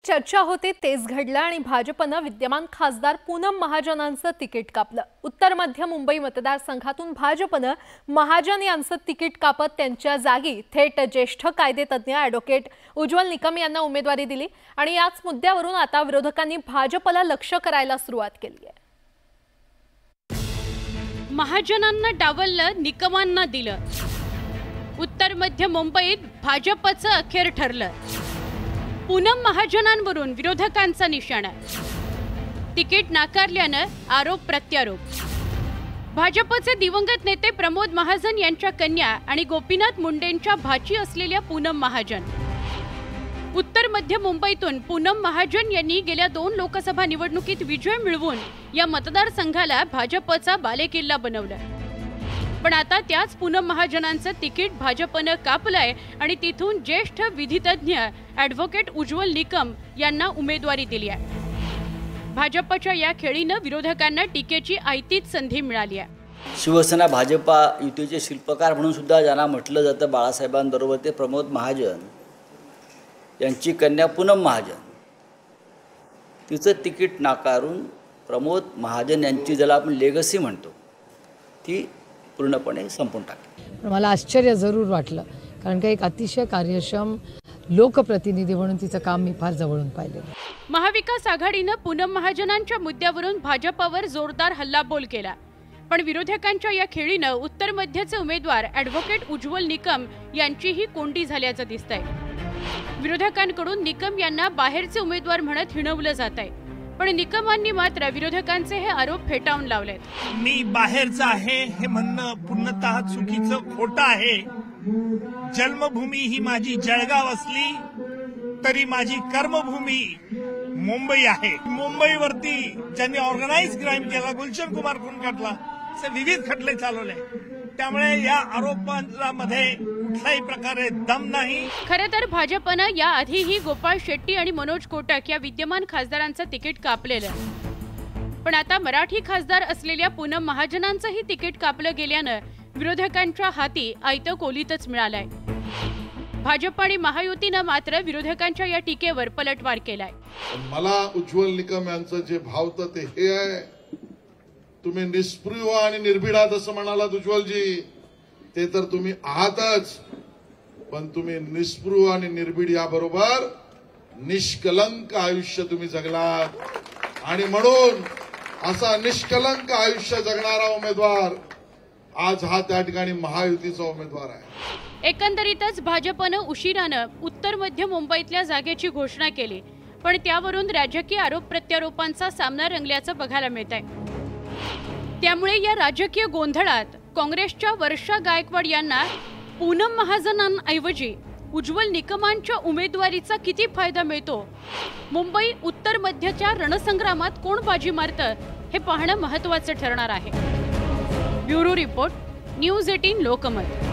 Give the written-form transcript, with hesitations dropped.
चर्चा होती तेच घडलं आणि भाजपनं विद्यमान खासदार पूनम महाजनांचं तिकीट कापलं। उत्तर मध्य मुंबई मतदारसंघातून भाजपनं महाजन यांचं तिकीट कापत त्यांच्या जागी थेट ज्येष्ठ कायदेतज्ञ ॲडव्होकेट उज्ज्वल निकम यांना उमेदवारी दिली आणि याच मुद्द्यावरून आता विरोधकांनी भाजपला लक्ष्य करायला सुरुवात केली आहे। महाजनांना डावललं, निकमांना दिलं। उत्तर मध्य मुंबईत भाजपचं अखेर ठरलं। पूनम महाजनांवरून विरोधकांचा निशाणा। तिकीट नाकारल्यानं आरोप प्रत्यारोप। भाजपचे दिवंगत नेते प्रमोद महाजन यांच्या कन्या आणि गोपीनाथ मुंडेंच्या भाची असलेल्या पूनम महाजन। उत्तर मध्य मुंबईतून पूनम महाजन यांनी गेल्या 2 लोकसभा निवडणुकीत विजय मिळवून या मतदारसंघाला भाजपचा बालेकिल्ला बनवलं। पण आता त्याच पूनम महाजनांचं तिकीट भाजपनं कापलंय आणि तिथून ज्येष्ठ विधितज्ञ ॲडव्होकेट उज्ज्वल निकम यांना उमेदवारी दिली आहे। भाजपच्या या खेळीनं विरोधकांना टीकेची आयतीच संधी मिळाली आहे। शिवसेना भाजपा युतीचे शिल्पकार म्हणून सुद्धा ज्यांना म्हटलं जातं, बाळासाहेबांबरोबर ते प्रमोद महाजन यांची कन्या पूनम महाजन, तिचं तिकीट नाकारून प्रमोद महाजन यांची ज्याला आपण लेगसी म्हणतो ती पूर्णपणे संपून टाकली। मला आश्चर्य जरूर वाटलं, कारण का एक अतिशय कार्यक्षम लोकप्रतिनिधी म्हणून तिचं काम मी फार जवळून पाहिलेलं। महाविकास आघाडीनं पूनम महाजनांच्या मुद्द्यावरून भाजपावर जोरदार हल्लाबोल केला, पण विरोधकांच्या या खेळीनं उत्तर मध्यचे उमेदवार ॲडव्होकेट उज्ज्वल निकम यांचीही कोंडी झाल्याचं दिसतंय। विरोधकांकडून निकम यांना बाहेरचे उमेदवार म्हणत हिणवलं जात आहे, पण निकमांनी मात्र विरोधकांचे हे आरोप फेटाळून लावलेत। मी बाहेरचा आहे हे म्हणणं पूर्णतः चुकीचं, खोटं आहे। जन्मभूमी ही माझी जळगाव असली तरी माझी कर्मभूमी मुंबई आहे। मुंबईवरती ज्यांनी ऑर्गनाइज क्राईम केला, गुलशन कुमार खून खटला, असे विविध खटले चालवले, त्यामुळे या आरोपांमध्ये कुठल्याही प्रकारे दम नाही। खरं तर भाजपनं याआधीही गोपाळ शेट्टी आणि मनोज कोटक या विद्यमान खासदारांचं तिकीट कापलेलं, पण आता मराठी खासदार असलेल्या पूनम महाजनांचंही तिकीट कापलं गेल्यानं विरोधकांच्या हाती आयतं कोलीतच मिळालंय। भाजप आणि महायुतीनं मात्र विरोधकांच्या या टीकेवर पलटवार केलाय। मला उज्ज्वल निकम यांचं जे भावतं ते हे आहे, तुम्ही निस्पृह आणि निर्भीड आहात असं म्हणालात उज्ज्वलजी, ते तर तुम्ही आहातच, पण तुम्ही निस्पृह आणि निर्भीड याबरोबर निष्कलंक आयुष्य तुम्ही जगलात आणि म्हणून असा निष्कलंक आयुष्य जगणारा उमेदवार आज हा त्या ठिकाणी महायुतीचा उमेदवार आहे। एकंदरीतच भाजपनं उशिरानं उत्तर मध्य मुंबईतल्या जागेची घोषणा केली, पण त्यावरून राजकीय आरोप प्रत्यारोपांचा सामना रंगल्याचं बघायला मिळतंय। त्यामुळे या राजकीय गोंधळात काँग्रेसच्या वर्षा गायकवाड यांना पूनम महाजनांऐवजी उज्ज्वल निकमांच्या उमेदवारीचा किती फायदा मिळतो, मुंबई उत्तर मध्यच्या रणसंग्रामात कोण बाजी मारतं हे पाहणं महत्त्वाचं ठरणार आहे। Bureau report, news 18 Lokmat.